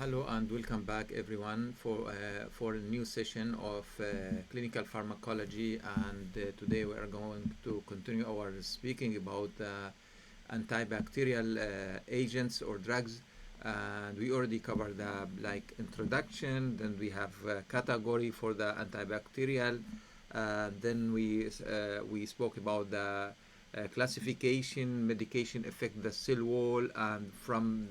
Hello and welcome back everyone for a new session of clinical pharmacology, and today we are going to continue our speaking about antibacterial agents or drugs. And we already covered the introduction, then we have category for the antibacterial, then we spoke about the classification, medication affect the cell wall, and from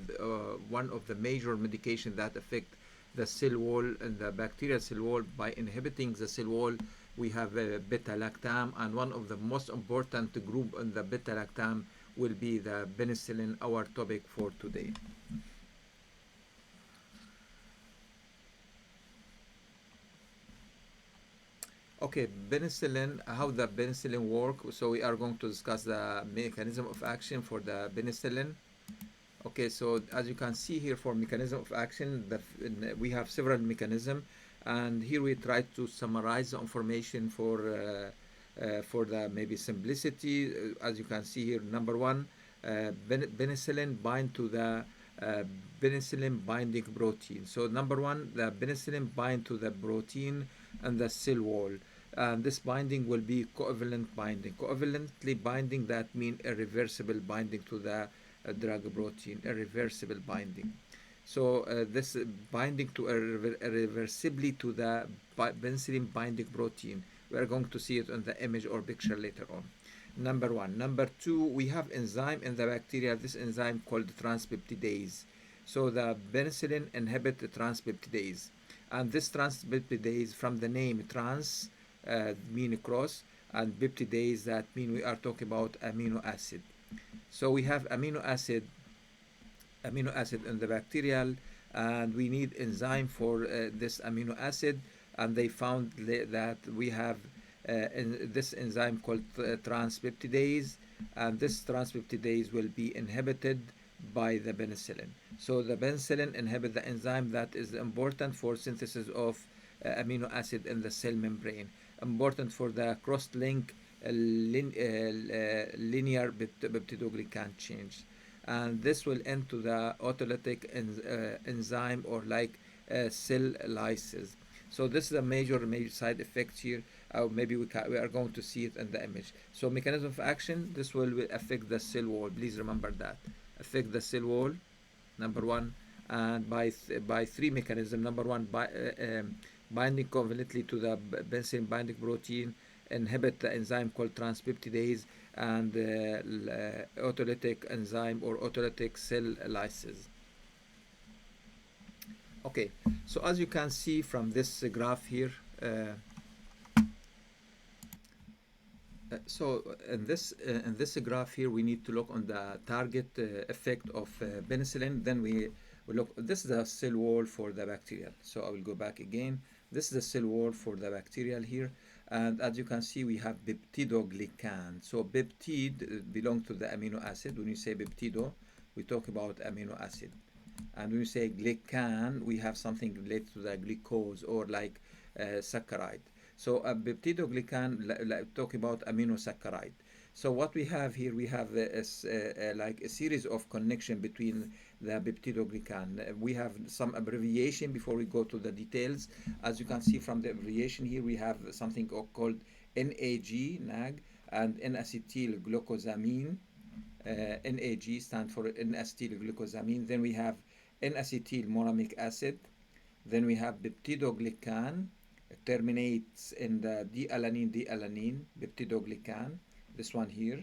one of the major medication that affect the cell wall and the bacterial cell wall by inhibiting the cell wall, we have beta-lactam, and one of the most important group in the beta-lactam will be the penicillin, our topic for today. Okay, penicillin, how the penicillin work. So we are going to discuss the mechanism of action for the penicillin. Okay, so as you can see here for mechanism of action, we have several mechanisms, and here we try to summarize the information for the maybe simplicity. As you can see here, number one, penicillin bind to the uh, penicillin binding protein. So number one, the penicillin bind to the protein and the cell wall. And this binding will be covalent binding. Covalently binding, that means irreversible binding to the drug protein, irreversible binding. So this binding to irreversibly to the penicillin binding protein. We are going to see it on the image or picture later on. Number one. Number two, we have enzyme in the bacteria. This enzyme called transpeptidase. So the penicillin inhibit the transpeptidase, and this transpeptidase, from the name trans, mean cross, and peptidase, that mean we are talking about amino acid. So we have amino acid in the bacterial, and we need enzyme for this amino acid, and they found that we have this enzyme called transpeptidase, and this transpeptidase will be inhibited by the penicillin. So the penicillin inhibit the enzyme that is important for synthesis of amino acid in the cell membrane, important for the cross-link linear peptidoglycan change, and this will end to the autolytic enzyme or cell lysis. So this is a major side effect here. Maybe we are going to see it in the image. So mechanism of action, this will affect the cell wall. Please remember that. Affect the cell wall, number one, and by three mechanisms. Number one, binding covalently to the penicillin binding protein, inhibit the enzyme called transpeptidase, and autolytic enzyme or autolytic cell lysis. Okay, so as you can see from this graph here, so in this graph here, we need to look on the target effect of penicillin. Then we look. This is the cell wall for the bacterial. So I will go back again. This is the cell wall for the bacterial here, and as you can see, we have peptidoglycan. So peptide belong to the amino acid. When you say peptido, we talk about amino acid, and when you say glycan, we have something related to the glucose or saccharide. So a peptidoglycan talk about aminosaccharide. So what we have here, we have a series of connection between the peptidoglycan. We have some abbreviation before we go to the details. As you can see from the abbreviation here, we have something called NAG, and N-acetylglucosamine. NAG stands for N-acetylglucosamine. Then we have N-acetylmoramic acid. Then we have peptidoglycan. It terminates in the D-alanine, peptidoglycan. This one here,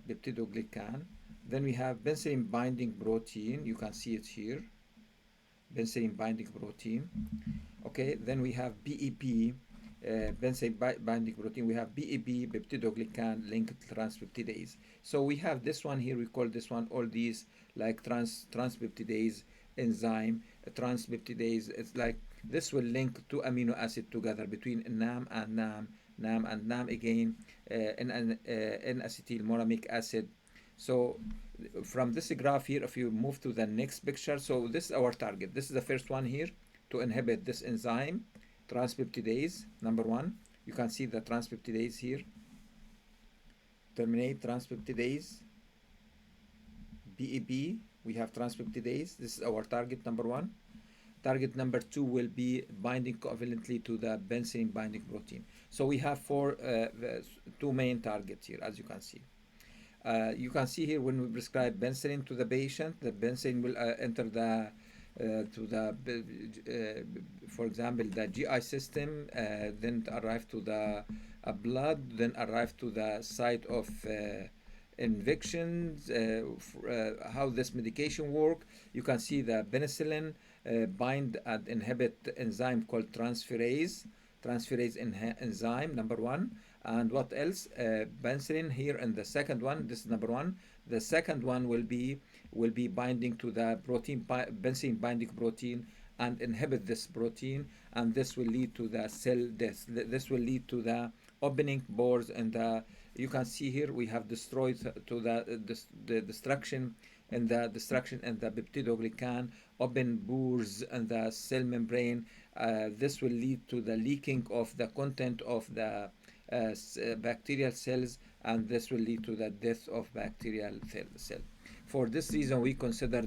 peptidoglycan. Then we have penicillin binding protein. You can see it here, penicillin binding protein. Okay, then we have BEP, penicillin binding protein. We have BEP, peptidoglycan linked transpeptidase. So we have this one here. We call this one, all these like transpeptidase enzyme, transpeptidase. It's like this will link two amino acid together between NAM and NAM, NAM and NAM again, N-acetylmoramic acid. So from this graph here, if you move to the next picture, so this is our target. This is the first one here, to inhibit this enzyme, transpeptidase, number one. You can see the transpeptidase here. Terminate transpeptidase, BEP, we have transpeptidase. This is our target number one. Target number two will be binding covalently to the penicillin binding protein. So we have two main targets here, as you can see. You can see here when we prescribe penicillin to the patient, the penicillin will enter to the, for example, the GI system, then arrive to the blood, then arrive to the site of infections. How this medication work? You can see the penicillin bind and inhibit enzyme called transferase enzyme number one. And what else? Penicillin here, and the second one, this is number one. The second one will be binding to the protein, penicillin binding protein, and inhibit this protein, and this will lead to the cell death. This will lead to the opening pores, and you can see here we have destroyed to the destruction and the peptidoglycan, open pores and the cell membrane. This will lead to the leaking of the content of the bacterial cells, and this will lead to the death of bacterial cell. For this reason, we consider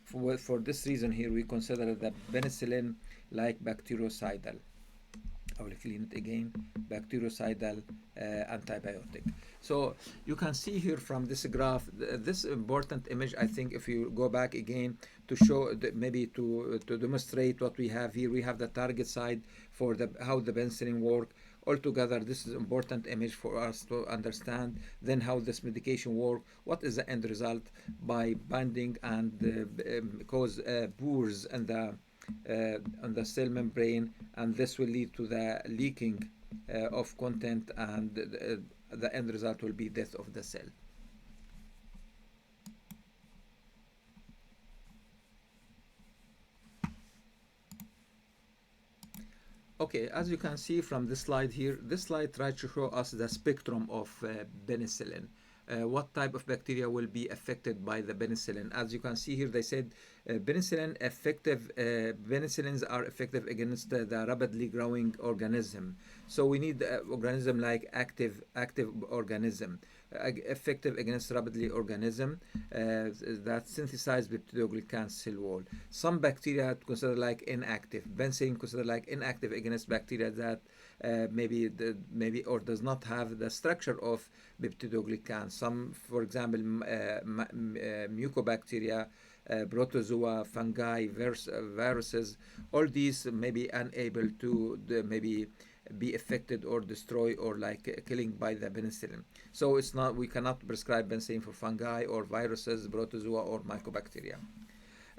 for this reason here, we consider the penicillin like bactericidal. I will clean it again. Bactericidal antibiotic. So you can see here from this graph, this important image. I think if you go back again to show maybe to demonstrate what we have here, we have the target side for how the penicillin work. Altogether, this is important image for us to understand then how this medication work. What is the end result by binding and cause pores and on the cell membrane, and this will lead to the leaking of content, and the end result will be death of the cell. Okay, as you can see from this slide here, this slide tries to show us the spectrum of penicillin. What type of bacteria will be affected by the penicillin? As you can see here, they said penicillins are effective against the rapidly growing organism. So we need organism like active organism, effective against rapidly organism that synthesized peptidoglycan cell wall. Some bacteria considered like inactive. Penicillin considered like inactive against bacteria that maybe or does not have the structure of peptidoglycan. Some, for example, mucobacteria, protozoa, fungi, viruses, all these may be unable to maybe be affected or destroyed or like killing by the penicillin. So it's not, we cannot prescribe penicillin for fungi or viruses, protozoa or mycobacteria.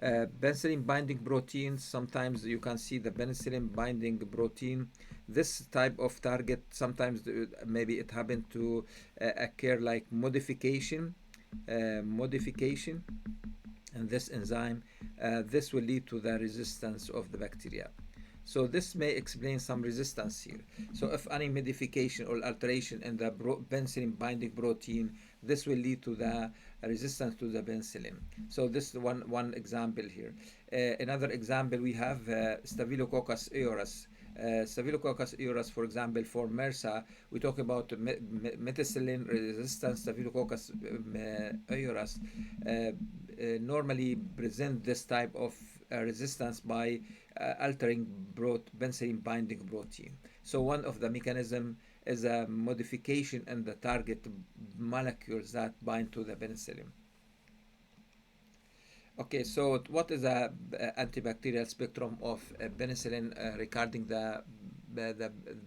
Penicillin binding proteins, sometimes you can see the penicillin binding protein. This type of target, sometimes maybe it happened to occur like modification and this enzyme, this will lead to the resistance of the bacteria. So this may explain some resistance here. So if any modification or alteration in the penicillin binding protein, this will lead to the resistance to the penicillin. So this is one example here. Another example, we have Staphylococcus aureus. Staphylococcus aureus, for example, for MRSA, we talk about methicillin resistant Staphylococcus aureus. Normally present this type of resistance by altering penicillin binding protein. So one of the mechanism is a modification in the target molecules that bind to the penicillin. Okay, so what is the antibacterial spectrum of penicillin regarding the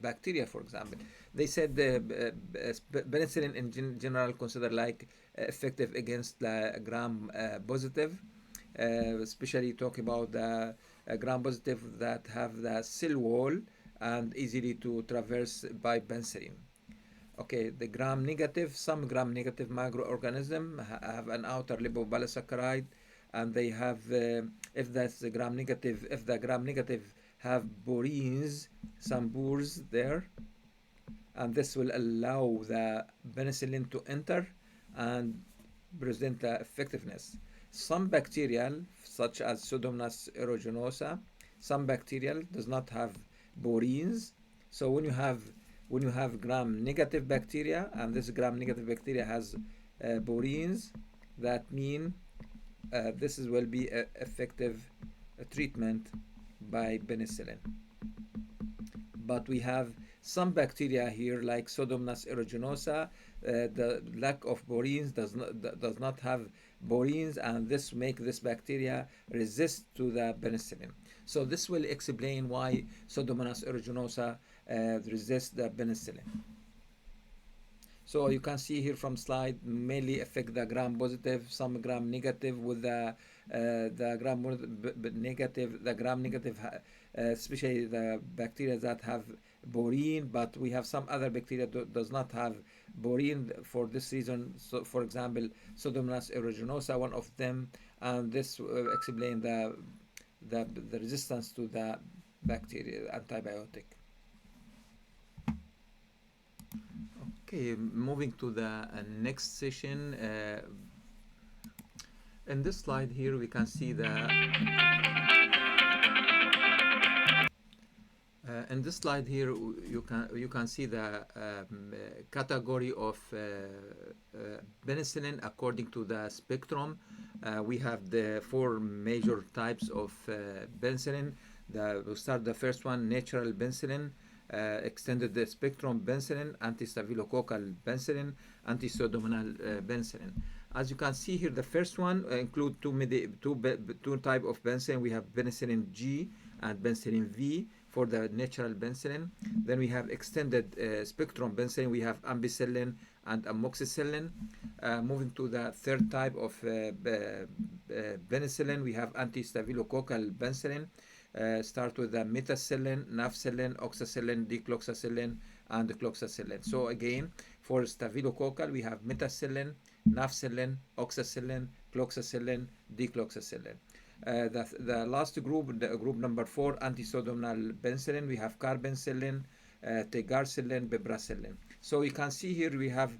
bacteria, for example? They said penicillin in general considered like effective against the gram positive, especially talk about the gram positive that have the cell wall and easily to traverse by penicillin. Okay, the gram negative, some gram negative microorganism have an outer lipopolysaccharide, and they have if the gram negative have porins, some pores there, and this will allow the penicillin to enter and present the effectiveness. Some bacterial, such as Pseudomonas aeruginosa, some bacterial does not have porins. So when you have gram negative bacteria, and this gram negative bacteria has porins, That mean this will be a effective treatment by penicillin. But we have some bacteria here like Pseudomonas aeruginosa. The lack of borines does not have borines, and this make this bacteria resist to the penicillin. So this will explain why Pseudomonas aeruginosa resist the penicillin. So you can see here from slide mainly affect the gram positive, some gram negative. With the negative, the gram negative, especially the bacteria that have borine, but we have some other bacteria does not have borine for this reason. So, for example, Pseudomonas aeruginosa, one of them, and this explain the resistance to the bacteria antibiotic. Okay, moving to the next session. In this slide here, we can see the in this slide here, you can see the category of penicillin according to the spectrum. We have the four major types of penicillin. We'll start the first one, natural penicillin, extended the spectrum penicillin, anti-staphylococcal penicillin, anti-pseudomonal penicillin. As you can see here, the first one include two type of penicillin. We have penicillin G and penicillin V for the natural penicillin. Then we have extended spectrum penicillin. We have ampicillin and amoxicillin. Moving to the third type of penicillin, we have anti-staphylococcal penicillin. Start with the methicillin, nafcillin, oxacillin, decloxacillin, and cloxacillin. So again, for staphylococcal, we have methicillin, nafcillin, oxacillin, cloxacillin, decloxacillin. The last group, the group number 4, anti-pseudomonal penicillin, we have carbapenicillin, tegasericillin, piperacillin. So you can see here we have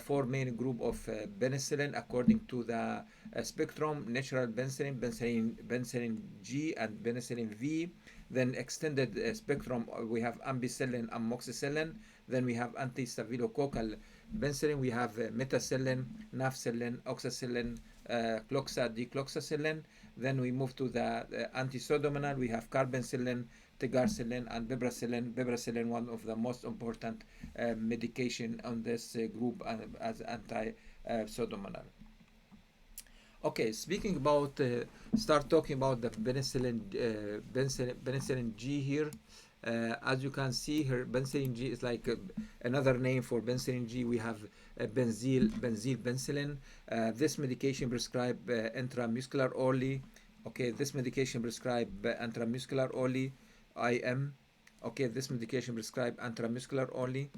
four main group of penicillin according to the spectrum: natural penicillin, penicillin G, and penicillin V. Then extended spectrum, we have ampicillin, amoxicillin. Then we have anti-staphylococcal penicillin. We have methicillin, nafcillin, oxacillin, decloxacillin. Then we move to the anti-pseudomonal. We have carbapenicillin, tegasericillin, and piperacillin. Piperacillin, one of the most important medication on this group as anti-pseudomonal. Okay, speaking about, start talking about the penicillin G here. As you can see here, penicillin G is like another name for penicillin G. We have benzyl penicillin. This medication prescribed intramuscular only. Okay, this medication prescribed intramuscular only. IM. Okay, this medication prescribed intramuscular only.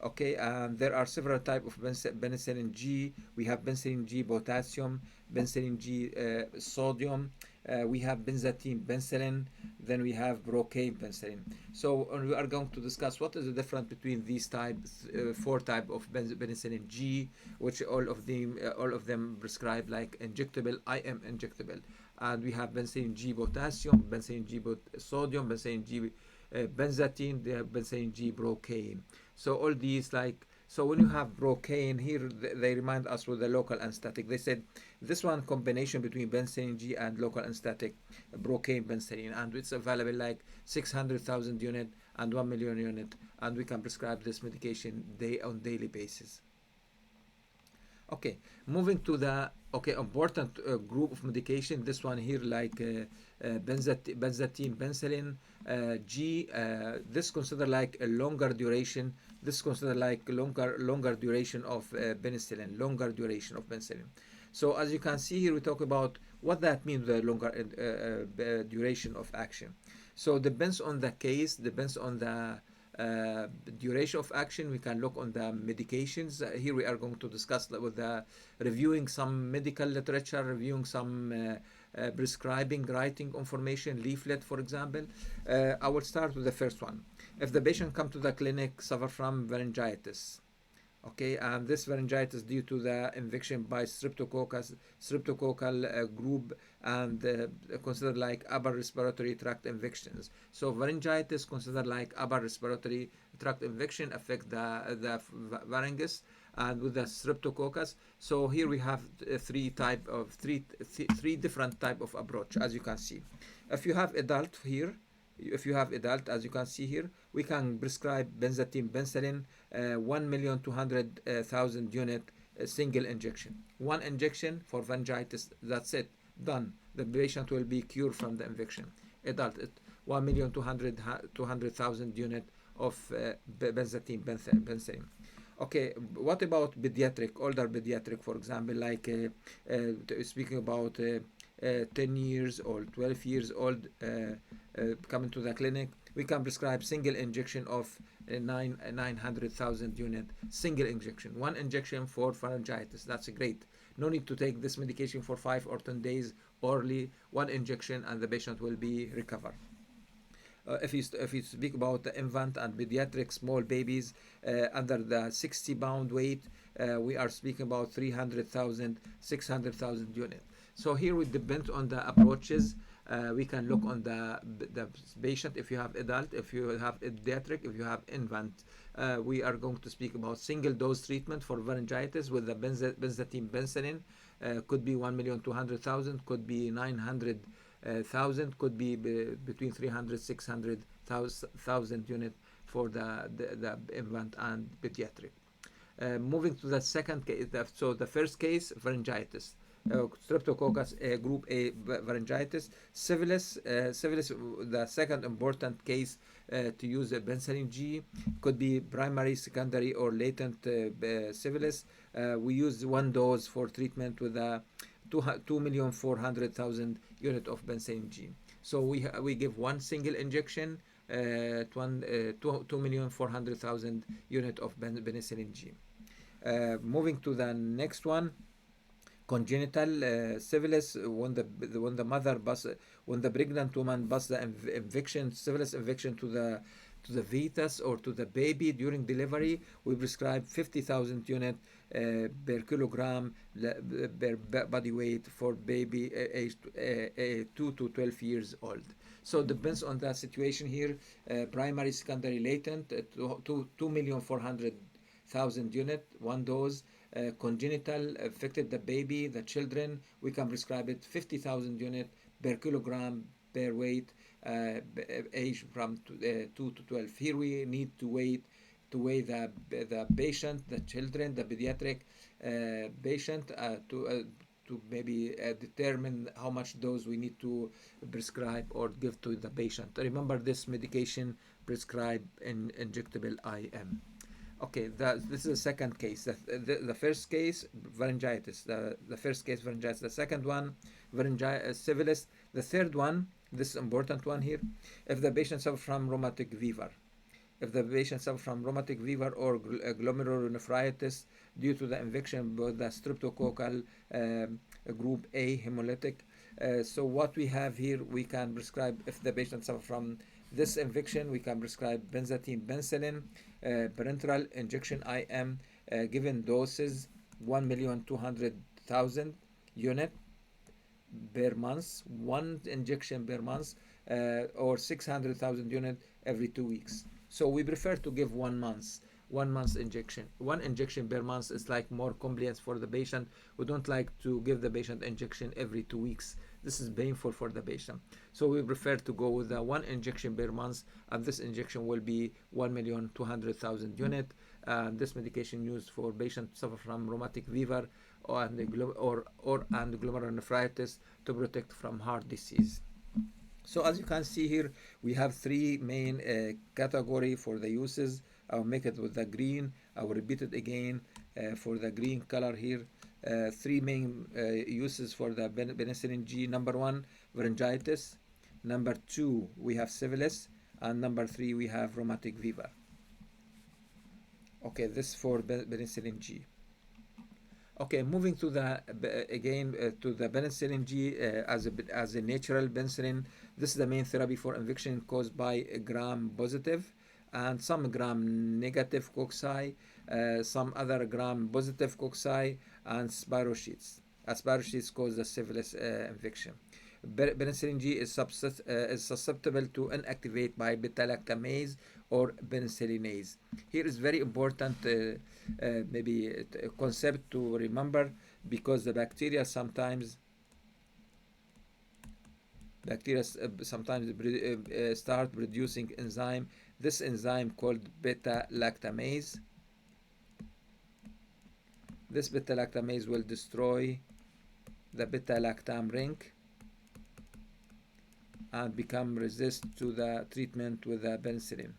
Okay, there are several types of penicillin G. We have penicillin G potassium, penicillin G sodium. We have benzathine penicillin. Then we have brocade penicillin. So we are going to discuss what is the difference between these types, four types of penicillin G, which all of them prescribe like injectable, IM injectable. And we have penicillin G potassium, penicillin G sodium, penicillin G benzathine, they have penicillin G brocade. So all these so when you have brocade here, they remind us with the local anesthetic. They said this one combination between penicillin G and local anesthetic, brocade penicillin, and it's available like 600,000 unit and 1 million unit, and we can prescribe this medication on daily basis. Okay, moving to the important group of medication. This one here like benzathine penicillin G. This consider like a longer duration. This consider like longer duration of penicillin, longer duration of penicillin. So as you can see here, we talk about what that means, the longer duration of action. So depends on the case, depends on the duration of action. We can look on the medications. Here we are going to discuss with reviewing some medical literature, reviewing some prescribing, writing information, leaflet, for example. I will start with the first one. If the patient come to the clinic suffer from laryngitis, okay, and this laryngitis due to the infection by streptococcal group, and considered like upper respiratory tract infections. So laryngitis considered like upper respiratory tract infection, affect the pharynx, and with the streptococcus. So here we have three different type of approach, as you can see. If you have adult here, if you have adult, as you can see here, we can prescribe benzathine penicillin 1,200,000 unit single injection. One injection for meningitis, that's it, done. The patient will be cured from the infection. Adult, 1,200,000 unit of benzathine penicillin. Okay, what about pediatric, older pediatric, for example, like speaking about 10 years old, 12 years old, coming to the clinic, we can prescribe single injection of 900,000 unit, single injection, one injection for pharyngitis. That's great. No need to take this medication for 5 or 10 days, orally, one injection, and the patient will be recovered. If you speak about the infant and pediatric small babies under the 60-pound weight, we are speaking about 300,000, 600,000 units. So here we depend on the approaches. We can look on the patient. If you have adult, if you have pediatric, if you have infant, we are going to speak about single dose treatment for pharyngitis with the benzathine penicillin. Could be 1,200,000, could be 900,000, could be between 300, 600,000 units for the infant and pediatric. Moving to the second case, so the first case, pharyngitis. Streptococcus group A pharyngitis, syphilis. Syphilis, the second important case to use a penicillin G, could be primary, secondary, or latent syphilis. We use one dose for treatment with a 2,400,000 unit of penicillin G. So we give one single injection, 2,400,000 unit of penicillin G. Moving to the next one, congenital syphilis, when the mother when the pregnant woman bus the infection, syphilis infection to the fetus or to the baby during delivery, we prescribe 50,000 unit per kilogram per body weight for baby aged 2 to 12 years old. So it depends on the situation here. Primary, secondary, latent, 2,400,000 unit, one dose. Congenital, affected the baby, the children, we can prescribe it 50,000 unit per kilogram per weight, age from 2 to 12. Here we need to weigh the patient, the children, the pediatric patient to maybe determine how much dose we need to prescribe or give to the patient. Remember, this medication prescribed in injectable IM. Okay, this is the second case. The first case, pharyngitis. The first case, pharyngitis. The second one, syphilis. The third one, this is important one here, if the patient suffers from rheumatic fever. If the patient suffers from rheumatic fever or glomerulonephritis due to the infection with the streptococcal group A hemolytic. So what we have here, we can prescribe, if the patient suffers from this infection, we can prescribe benzathine penicillin, parenteral injection IM, given doses 1,200,000 unit per month, one injection per month, or 600,000 unit every 2 weeks. So we prefer to give 1 month injection. One injection per month is like more compliance for the patient. We don't like to give the patient injection every 2 weeks. This is painful for the patient. So we prefer to go with the one injection per month, and this injection will be 1,200,000 unit. This medication used for patients suffer from rheumatic fever and glomerulonephritis to protect from heart disease. So as you can see here, we have three main category for the uses. I'll make it with the green. I will repeat it again for the green color here. Three main uses for the penicillin G. Number one, pharyngitis. Number two, we have syphilis. And number three, we have rheumatic fever. Okay, this for penicillin G. Okay, moving to the to the penicillin G as a natural penicillin. This is the main therapy for infection caused by gram positive and some gram negative cocci, some other gram positive cocci and spirochetes. Asparagines cause the syphilis infection. Penicillin G is susceptible to inactivate by beta-lactamase or penicillinase. Here is very important, maybe a concept to remember, because the bacteria sometimes start producing enzyme. This enzyme called beta-lactamase. This beta-lactamase will destroy the beta-lactam ring and become resist to the treatment with the penicillin.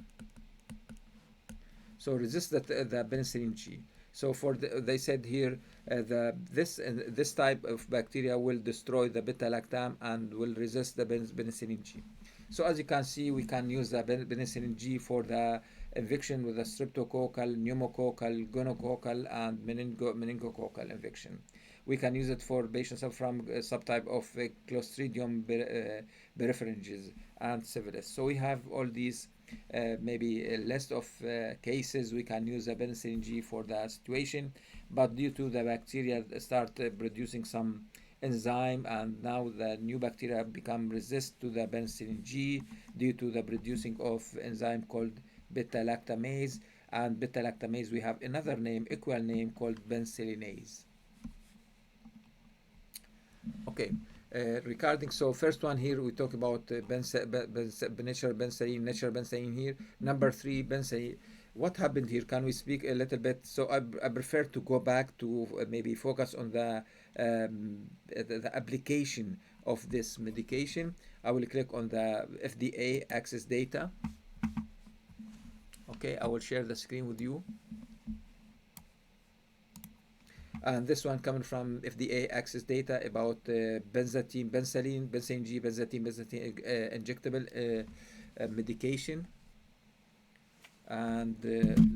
So resist the penicillin G. So they said here this type of bacteria will destroy the beta lactam and will resist the penicillin G. So as you can see, we can use the penicillin G for the infection with the streptococcal, pneumococcal, gonococcal, and meningococcal infection. We can use it for patients from subtype of Clostridium perfringens and syphilis. So we have all these maybe a list of cases we can use the penicillin G for the situation, but due to the bacteria start producing some enzyme, and now the new bacteria become resist to the penicillin G due to the producing of enzyme called beta-lactamase, and beta-lactamase we have another name, equal name, called penicillinase. Okay, regarding, so first one here we talk about natural penicillin here. Number three, penicillin. What happened here? Can we speak a little bit? So I prefer to go back to maybe focus on the application of this medication. I will click on the FDA access data. Okay, I will share the screen with you. And this one coming from FDA access data about penicillin G, injectable medication. And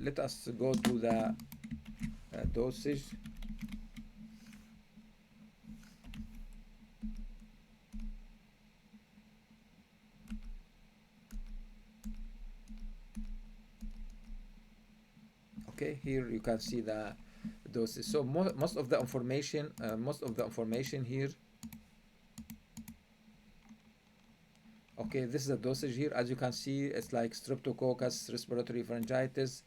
let us go to the dosage. Okay, here you can see the doses. So most of the information here. Okay, this is the dosage here. As you can see, it's like streptococcus, respiratory pharyngitis,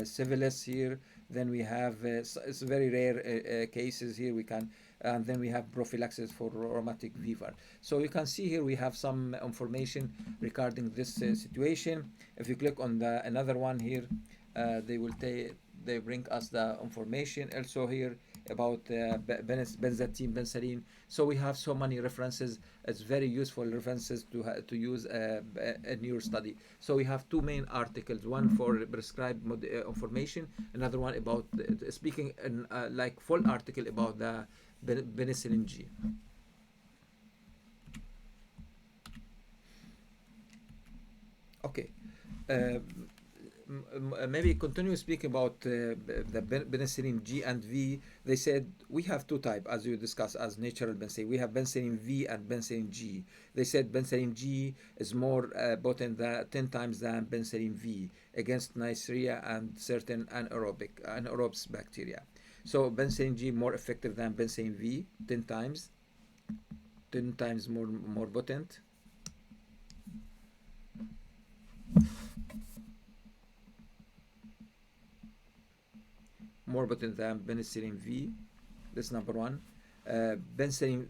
syphilis here. Then we have it's very rare cases here. We can, and then we have prophylaxis for rheumatic fever. So you can see here we have some information regarding this situation. If you click on the another one here, they bring us the information also here about benzathine, penicillin. So we have so many references. It's very useful references to use in your study. So we have two main articles: one for prescribed information, another one about speaking in like full article about the penicillin G. Okay. Maybe continue speaking about the penicillin G and V. They said we have two types, as you discussed, as natural penicillin. We have penicillin V and penicillin G. They said penicillin G is more potent than 10 times than penicillin V against Neisseria and certain anaerobes bacteria. So penicillin G more effective than penicillin V 10 times, 10 times more potent. More potent than penicillin V. That's number one. Penicillin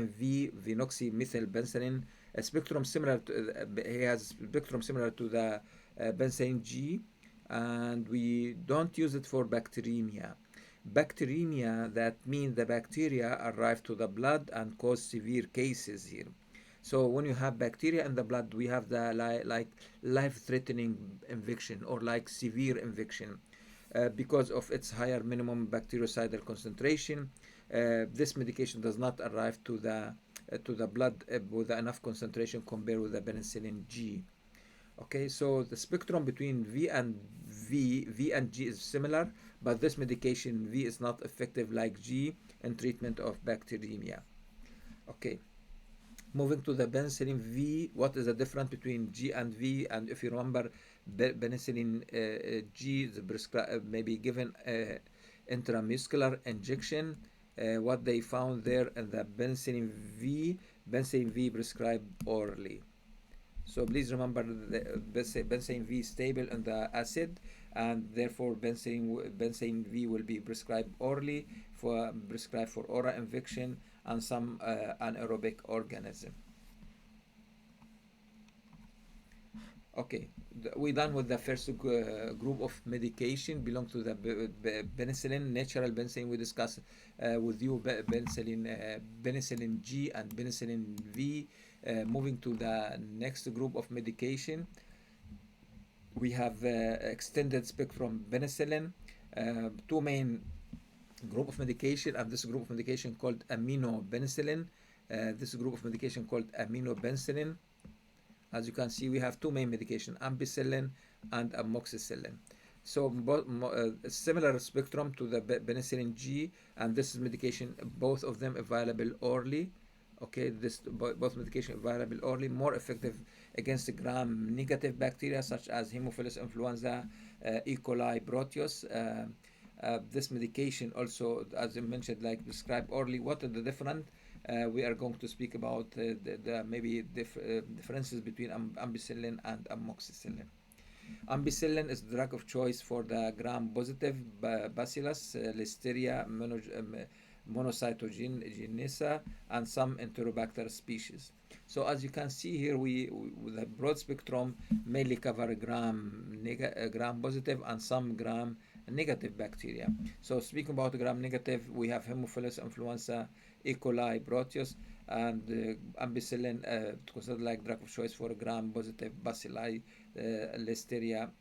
V, venoxymethylpenicillin, a spectrum similar to he has spectrum similar to the penicillin G, and we don't use it for bacteremia. Bacteremia, that means the bacteria arrive to the blood and cause severe cases here. So when you have bacteria in the blood, we have the like life-threatening infection or like severe infection. Because of its higher minimum bactericidal concentration, this medication does not arrive to the blood with enough concentration compared with the penicillin G. Okay, so the spectrum between V and G is similar, but this medication V is not effective like G in treatment of bacteremia. Okay. Moving to the penicillin V, what is the difference between G and V? And if you remember, penicillin G is maybe given intramuscular injection, what they found there in the penicillin V prescribed orally. So please remember the penicillin V is stable in the acid, and therefore penicillin V will be prescribed orally for oral infection and some anaerobic organism. Okay, we done with the first group of medication belong to the penicillin, natural penicillin. We discussed with you penicillin G and penicillin V. Moving to the next group of medication, we have extended spectrum penicillin. Two main group of medication, and this group of medication called aminopenicillin. This group of medication called aminopenicillin. As you can see, we have two main medication, ampicillin and amoxicillin. So similar spectrum to the penicillin G, and this is medication, both of them available orally. Okay, both medication available orally, more effective against gram-negative bacteria such as Haemophilus influenza, E. coli, Proteus. This medication also, as I mentioned, like prescribed orally. What are the different? We are going to speak about the maybe differences between ampicillin and amoxicillin. Ampicillin is the drug of choice for the gram-positive bacillus, Listeria monocytogenes, and some Enterobacter species. So as you can see here, we the broad spectrum mainly cover gram-positive and some gram-negative bacteria. So speaking about gram-negative, we have Haemophilus influenza, E. coli, Proteus, and ampicillin considered like drug of choice for gram-positive bacilli, Listeria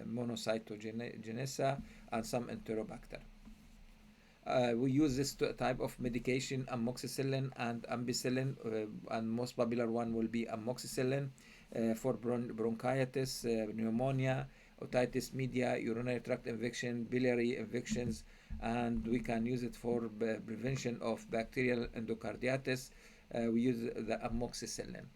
monocytogenes, and some Enterobacter. We use this type of medication, amoxicillin and ampicillin, and most popular one will be amoxicillin for bronchitis, pneumonia, otitis media, urinary tract infection, biliary infections, and we can use it for prevention of bacterial endocarditis. We use the amoxicillin.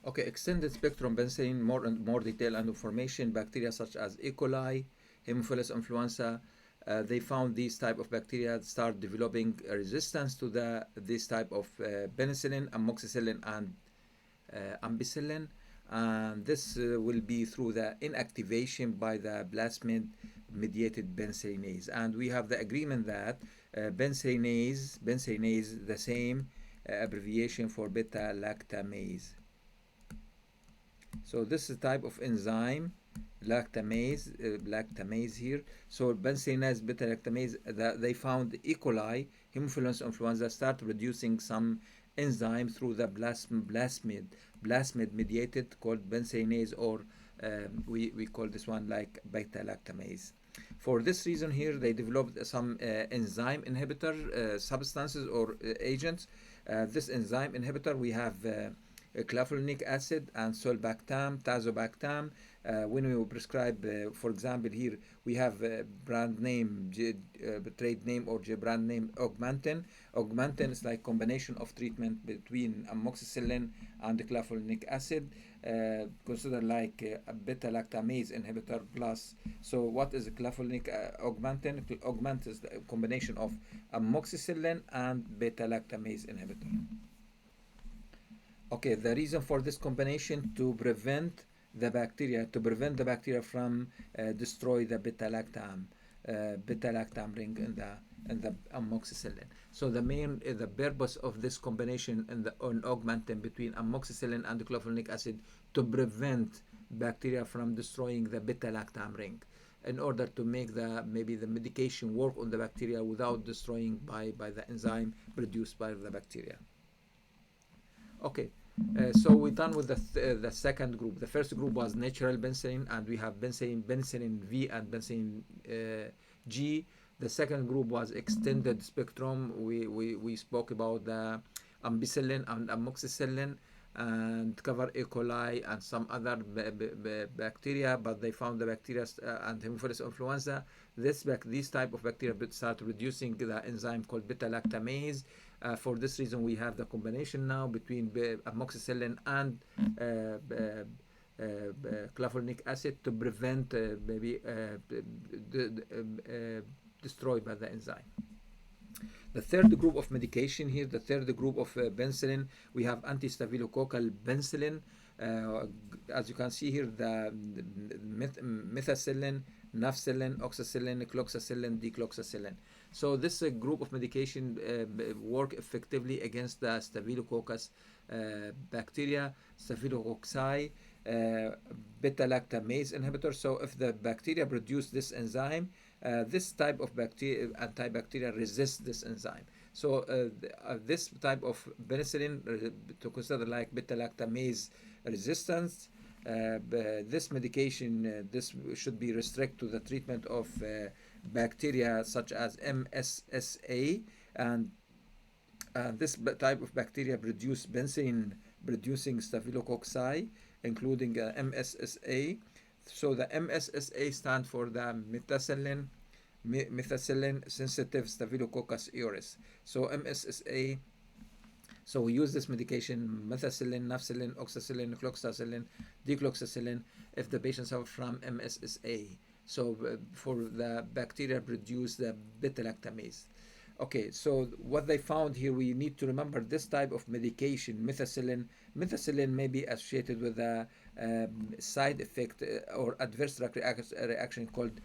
Okay, extended spectrum penicillin, more detail and information. Bacteria such as E. coli, Haemophilus influenza, they found these type of bacteria start developing a resistance to this type of penicillin, amoxicillin, and ampicillin, and this will be through the inactivation by the plasmid-mediated penicillinase. And we have the agreement that penicillinase, the same abbreviation for beta-lactamase. So this is a type of enzyme, lactamase here. So penicillinase, beta-lactamase, they found E. coli, Haemophilus influenza, start producing some enzyme through the plasmid mediated called penicillinase, or we call this one like beta-lactamase. For this reason here, they developed some enzyme inhibitor substances or agents. This enzyme inhibitor, we have clavulanic acid and sulbactam, tazobactam. When we prescribe, for example, here we have brand name, trade name or brand name Augmentin. Augmentin is like combination of treatment between amoxicillin and clavulanic acid, considered like a beta-lactamase inhibitor plus. So what is clavulanic Augmentin? Augmentin is the combination of amoxicillin and beta-lactamase inhibitor. Okay, the reason for this combination to prevent the bacteria from destroy the beta-lactam ring in the amoxicillin. So the purpose of this combination in augmentin between amoxicillin and the clavulanic acid to prevent bacteria from destroying the beta-lactam ring, in order to make the medication work on the bacteria without destroying by the enzyme produced by the bacteria. Okay. So we're done with the second group. The first group was natural penicillin, and we have penicillin V and penicillin G. The second group was extended spectrum. We spoke about the ampicillin and amoxicillin. and cover E. coli and some other bacteria, but they found the bacteria and Haemophilus influenza. These type of bacteria start reducing the enzyme called beta-lactamase. For this reason, we have the combination now between amoxicillin and clavulanic acid to prevent maybe destroyed by the enzyme. The third group of medication here, the third group of penicillin, we have anti-staphylococcal penicillin. As you can see here, the methicillin, nafcillin, oxacillin, cloxacillin, decloxacillin. So this group of medication work effectively against the staphylococcus bacteria, staphylococci, beta-lactamase inhibitor. So if the bacteria produce this enzyme, this type of bacteria, antibacterial, resists this enzyme. So this type of penicillin to consider like beta-lactamase resistance. This medication, this should be restricted to the treatment of bacteria such as MSSA, and this type of bacteria produce penicillin producing staphylococci, including MSSA. So the MSSA stands for the methicillin sensitive Staphylococcus aureus. So MSSA. So we use this medication, methicillin, nafcillin, oxacillin, cloxacillin, decloxacillin, if the patient suffers from MSSA. So for the bacteria produce the beta-lactamase. Okay, so what they found here, we need to remember this type of medication, methicillin. Methicillin may be associated with a side effect or adverse reaction called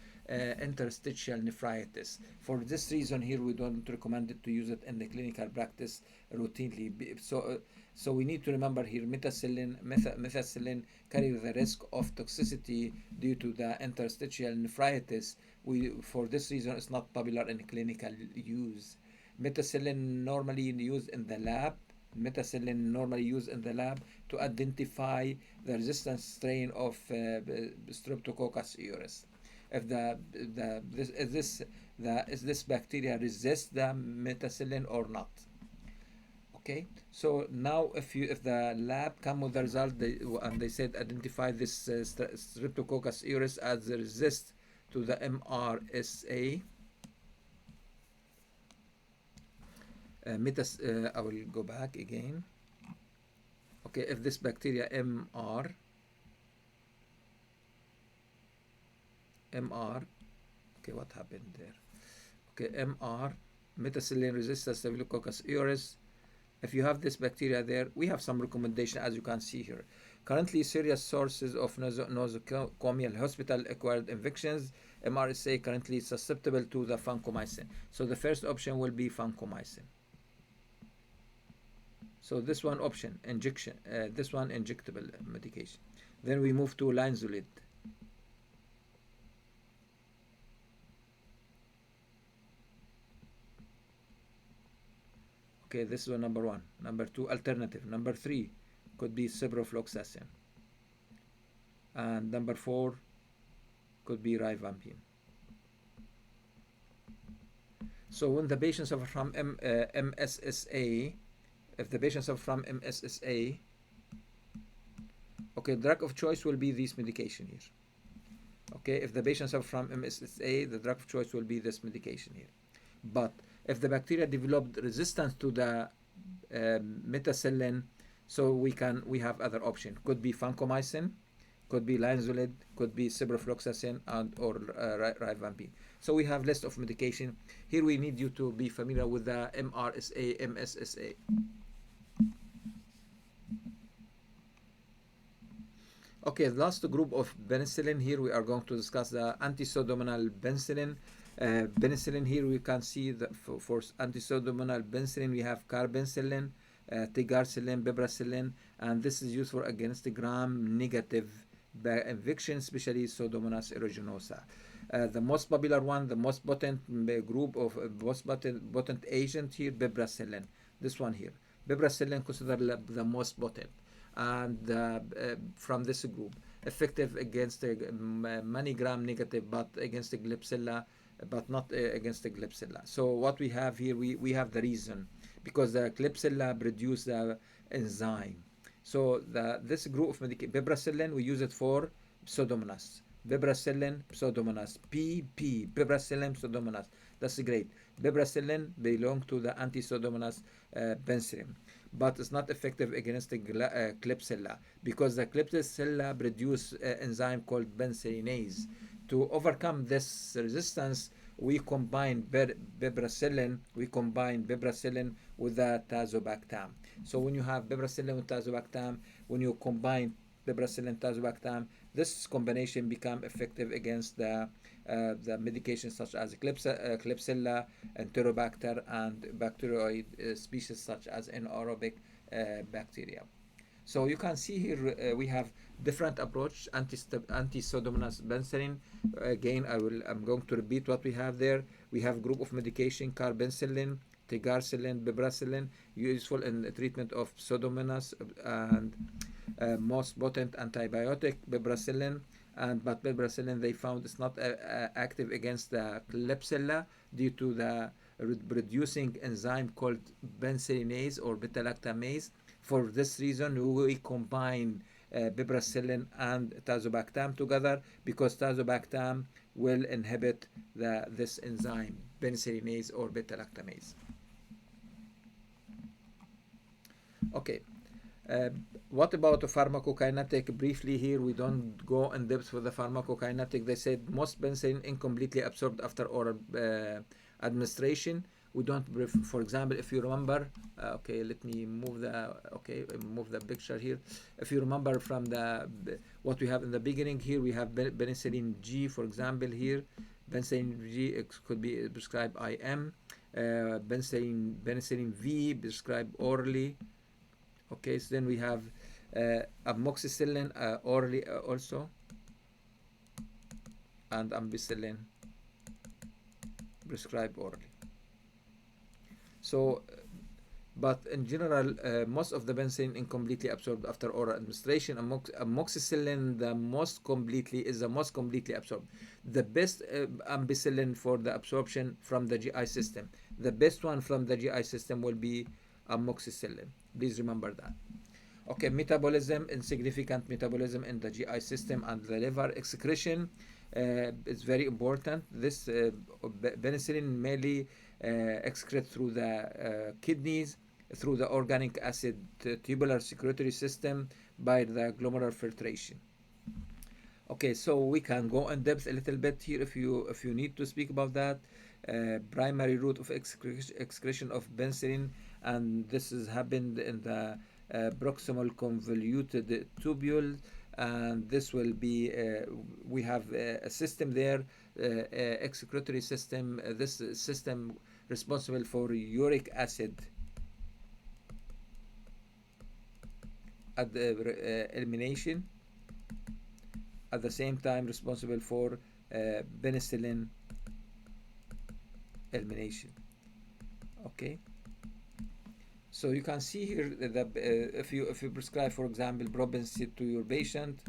interstitial nephritis. For this reason here, we don't recommend it to use it in the clinical practice routinely. So we need to remember here, methicillin carry the risk of toxicity due to the interstitial nephritis. For this reason, it's not popular in clinical use. Methicillin normally used in the lab. To identify the resistant strain of Streptococcus aureus. If this bacteria resists the methicillin or not. Okay, so now if the lab come with the result and they said identify this Streptococcus aureus as resist to the MRSA. I will go back again. Okay, if this bacteria MR, okay, what happened there? Okay, MR, methicillin resistant Staphylococcus aureus. If you have this bacteria there, we have some recommendation as you can see here. Currently, serious sources of nosocomial hospital-acquired infections, MRSA, currently susceptible to the vancomycin. So the first option will be vancomycin. So this one option, injection, this one injectable medication. Then we move to linezolid. Okay, this is number one. Number two, alternative. Number three could be ciprofloxacin. And number four could be rifampin. So when the patient suffers from MSSA, if the patient suffers from MSSA, okay, drug of choice will be this medication here. Okay, if the patient suffers from MSSA, the drug of choice will be this medication here. But if the bacteria developed resistance to the methicillin, so we have other option. Could be vancomycin, could be linezolid, could be ciprofloxacin, or rifampin. So we have list of medication. Here we need you to be familiar with the MRSA, MSSA. Okay, the last group of penicillin. Here we are going to discuss the anti-pseudomonal penicillin. Penicillin here we can see that for anti-pseudomonal penicillin we have carpenicillin, tigarcillin, piperacillin, and this is used for against gram-negative infection, especially Pseudomonas aeruginosa. The most popular one, the most potent group of most potent agent here, piperacillin. This one here, piperacillin considered the most potent, and from this group, effective against many gram-negative, but against the Klebsiella, but not against the Klebsiella. So what we have here, we have the reason, because the Klebsiella produce the enzyme. So this group of medication, piperacillin, we use it for Pseudomonas. Piperacillin, Pseudomonas. Piperacillin, Pseudomonas. That's great. Piperacillin belong to the anti-Pseudomonas penicillin, but it's not effective against the Klebsiella because the Klebsiella produce enzyme called penicillinase. To overcome this resistance, we combine piperacillin with the tazobactam. So when you have piperacillin with tazobactam, when you combine piperacillin tazobactam, this combination become effective against the medications such as Klebsiella, Enterobacter, and bacteroid species such as anaerobic bacteria. So you can see here we have different approach anti-Pseudomonas penicillin. Again, I'm going to repeat what we have there. We have group of medication carpenicillin, tigarcillin, piperacillin, useful in the treatment of Pseudomonas and most potent antibiotic piperacillin. But piperacillin they found is not active against the Klebsiella due to the producing enzyme called penicillinase or beta-lactamase. For this reason, we combine piperacillin and tazobactam together because tazobactam will inhibit this enzyme, penicillinase or beta-lactamase. Okay. What about the pharmacokinetic? Briefly here, we don't go in depth with the pharmacokinetic. They said most penicillin incompletely absorbed after oral administration. We don't, for example, if you remember, okay, let me move the picture here. If you remember from what we have in the beginning here, we have penicillin G, for example, here. Penicillin G could be prescribed IM. Penicillin V prescribed orally. Okay, so then we have amoxicillin orally also, and ampicillin prescribed orally. So, but in general, most of the penicillin incompletely absorbed after oral administration. Amoxicillin is the most completely absorbed. The best ampicillin for the absorption from the GI system. The best one from the GI system will be amoxicillin. Please remember that. Okay, metabolism, insignificant metabolism in the GI system and the liver excretion is very important. This penicillin mainly excrete through the kidneys, through the organic acid tubular secretory system by the glomerular filtration. Okay, so we can go in depth a little bit here if you need to speak about that. Primary route of excretion of penicillin, and this has happened in the proximal convoluted tubule, and this will be we have a system there, excretory system. This system responsible for uric acid at the elimination, at the same time responsible for penicillin elimination. Okay, so you can see here that if you prescribe, for example, probenecid to your patient,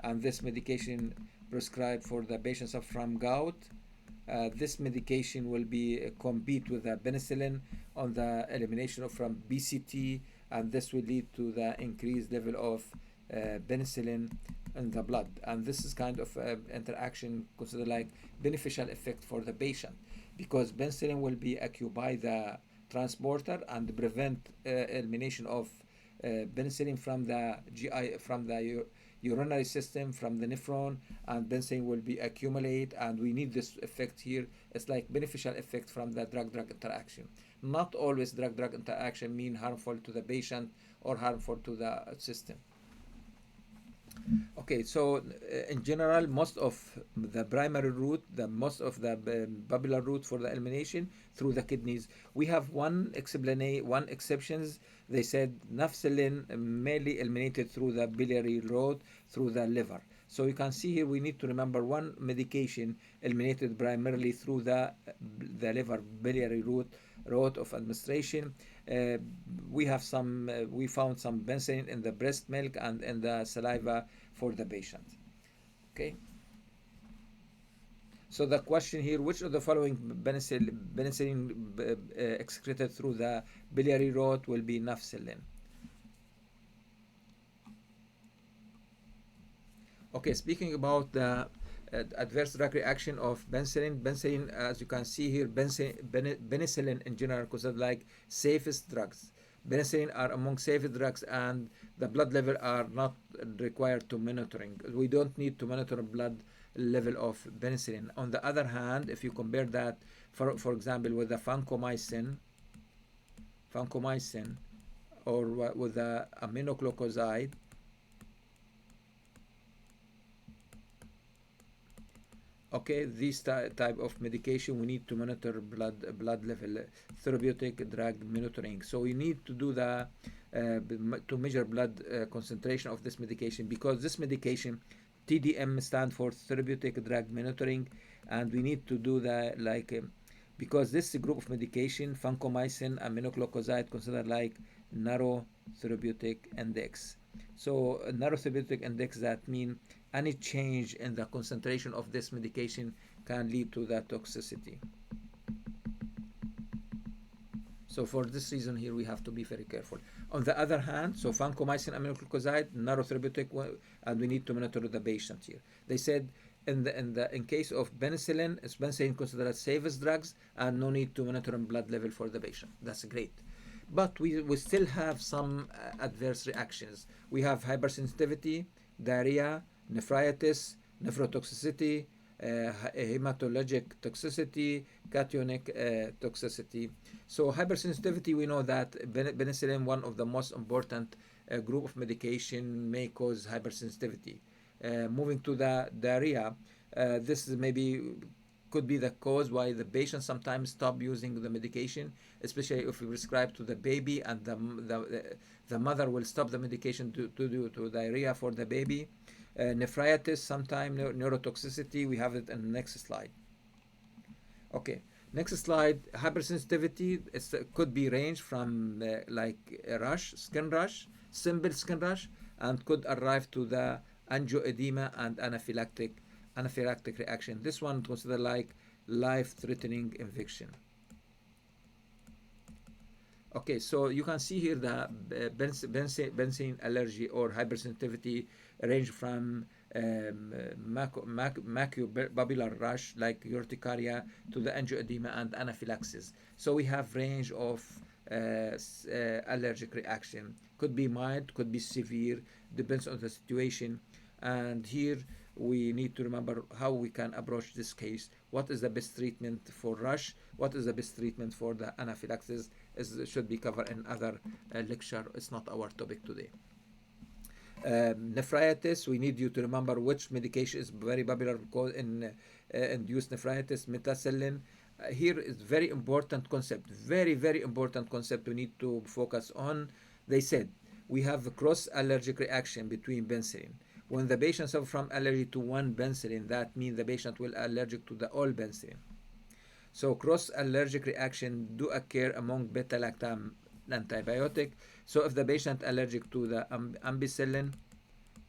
and this medication prescribed for the patient suffering from gout, this medication will be compete with the penicillin on the elimination from BCT, and this will lead to the increased level of penicillin in the blood, and this is kind of interaction considered like beneficial effect for the patient, because penicillin will be occupy the transporter and prevent elimination of penicillin from the GI, from the urinary system, from the nephron, and penicillin will be accumulate, and we need this effect here. It's like beneficial effect from the drug-drug interaction. Not always drug-drug interaction mean harmful to the patient or harmful to the system. Okay, so in general, most of the primary route, most of the popular route for the elimination through the kidneys. We have one exceptions. They said nafcillin mainly eliminated through the biliary route, through the liver. So you can see here we need to remember one medication eliminated primarily through the liver biliary route of administration. We found some penicillin in the breast milk and in the saliva for the patient. Okay. So the question here: which of the following penicillin excreted through the biliary route will be nafcillin? Okay, speaking about the adverse drug reaction of penicillin, as you can see here, penicillin in general considered like safest drugs. Penicillin are among safest drugs, and the blood level are not required to monitoring. We don't need to monitor blood level of penicillin. On the other hand, if you compare that, for example, with the vancomycin, or with the aminoglycoside. Okay, this type of medication we need to monitor blood level, therapeutic drug monitoring. So we need to do the to measure blood concentration of this medication, because this medication TDM stand for therapeutic drug monitoring, and we need to do the like because this group of medication, vancomycin, aminoglycoside, considered like narrow therapeutic index. So narrow therapeutic index, that mean any change in the concentration of this medication can lead to that toxicity. So for this reason here we have to be very careful. On the other hand, so vancomycin, aminoglycoside, narrow therapeutic, and we need to monitor the patient here. They said in case of penicillin, is penicillin considered as safest drugs, and no need to monitor blood level for the patient. That's great. But we still have some adverse reactions. We have hypersensitivity, diarrhea, nephritis, nephrotoxicity, hematologic toxicity, cationic toxicity. So hypersensitivity, we know that penicillin, one of the most important group of medication, may cause hypersensitivity. Moving to the diarrhea, this is maybe could be the cause why the patient sometimes stop using the medication, especially if we prescribe to the baby, and the mother will stop the medication to diarrhea for the baby. Nephritis, sometimes neurotoxicity. We have it in the next slide. Okay, next slide. Hypersensitivity could be range from like a rash, skin rash, simple skin rash, and could arrive to the angioedema and anaphylactic reaction. This one considered like life-threatening infection. Okay, so you can see here the benzene allergy or hypersensitivity range from macular rash like urticaria to the angioedema and anaphylaxis. So we have range of allergic reaction. Could be mild, could be severe, depends on the situation. And here we need to remember how we can approach this case. What is the best treatment for rash? What is the best treatment for the anaphylaxis? Should be covered in other lecture. It's not our topic today. Nephritis, we need you to remember which medication is very popular in induced nephritis, Penicillin. Here is very important concept, very important concept we need to focus on. They said we have a cross allergic reaction between penicillin. When the patient suffers from allergy to one penicillin, that means the patient will allergic to the all penicillin. So cross allergic reaction do occur among beta-lactam antibiotic. So if the patient allergic to the ampicillin,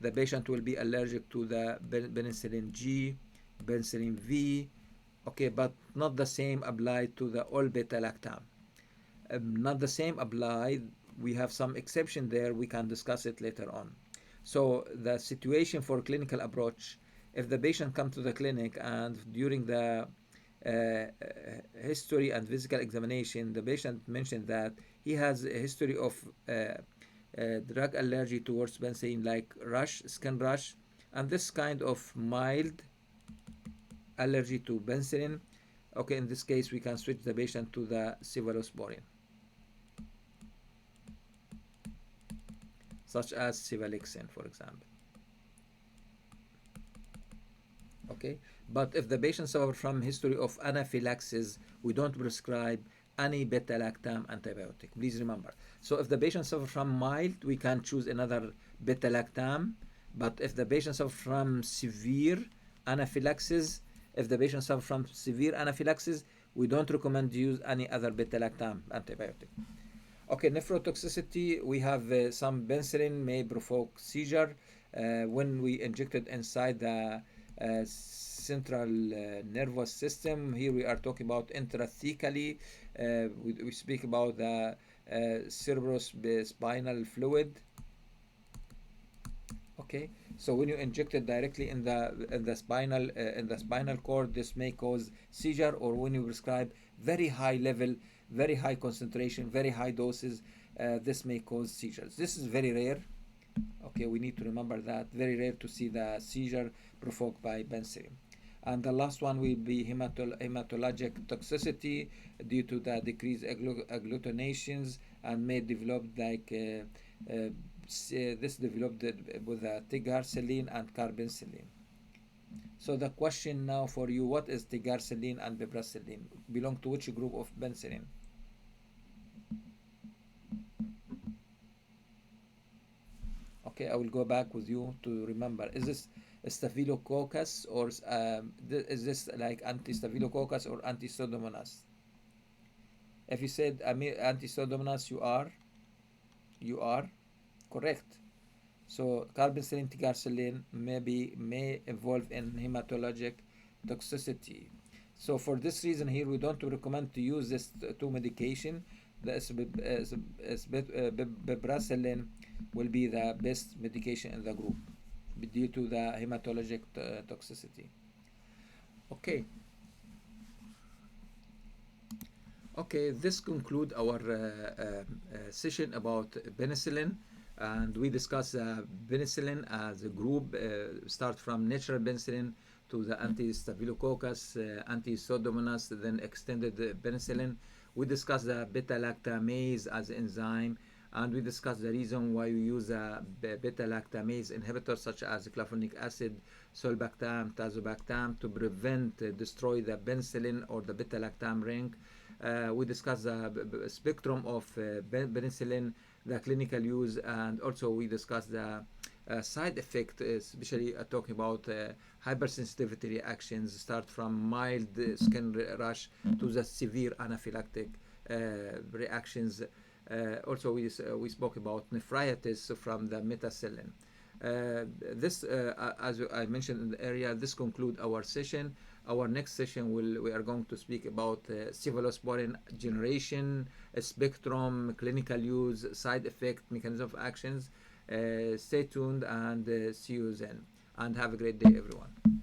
the patient will be allergic to the penicillin G, penicillin V. Okay, but not the same applied to the all beta-lactam. Not the same applied. We have some exception there. We can discuss it later on. So the situation for clinical approach, if the patient comes to the clinic and during the history and physical examination, the patient mentioned that he has a history of drug allergy towards penicillin, like rash, skin rash, and this kind of mild allergy to penicillin. Okay, in this case, we can switch the patient to the cephalosporin, such as cevalixin, for example. Okay, but if the patient suffers from history of anaphylaxis, we don't prescribe any beta-lactam antibiotic. Please remember. So if the patient suffers from mild, we can choose another beta-lactam. But if the patient suffers from severe anaphylaxis, we don't recommend use any other beta-lactam antibiotic. Okay, nephrotoxicity, we have some penicillin may provoke seizure when we inject it inside the central nervous system. Here we are talking about intrathecally. We speak about the cerebrospinal fluid. Okay. Okay, so when you inject it directly in the spinal cord, this may cause seizure, or when you prescribe very high level, very high concentration, very high doses, this may cause seizures. This is very rare. Okay, we need to remember that very rare to see the seizure provoked by penicillin. And the last one will be hematologic toxicity due to the decreased agglutinations, and may develop like this developed with tigarcellin and carbincyllin. So the question now for you, what is tigarcellin and piperacillin? Belong to which group of penicillin? Okay, I will go back with you to remember. Is this staphylococcus, or is this like anti-staphylococcus or anti-pseudomonas? If you said anti-pseudomonas, you are correct. So carbon ticarcellin may involve in hematologic toxicity. So for this reason here, we don't recommend to use this two medication. The piperacillin will be the best medication in the group due to the hematologic toxicity. Okay. Okay, this conclude our session about penicillin, and we discuss penicillin as a group, start from natural penicillin to the anti-staphylococcus, anti-pseudomonas, then extended penicillin. We discuss the beta-lactamase as enzyme, and we discuss the reason why we use beta-lactamase inhibitors such as clavulanic acid, sulbactam, tazobactam to prevent, destroy the penicillin or the beta-lactam ring. We discuss the spectrum of penicillin, the clinical use, and also we discuss the side effect, especially talking about hypersensitivity reactions, start from mild skin rash to the severe anaphylactic reactions. Also, we spoke about nephritis from the metacillin. This, as I mentioned in the area, this conclude our session. Our next session we are going to speak about cephalosporin generation, spectrum, clinical use, side effect, mechanism of actions. Stay tuned and see you then. And have a great day, everyone.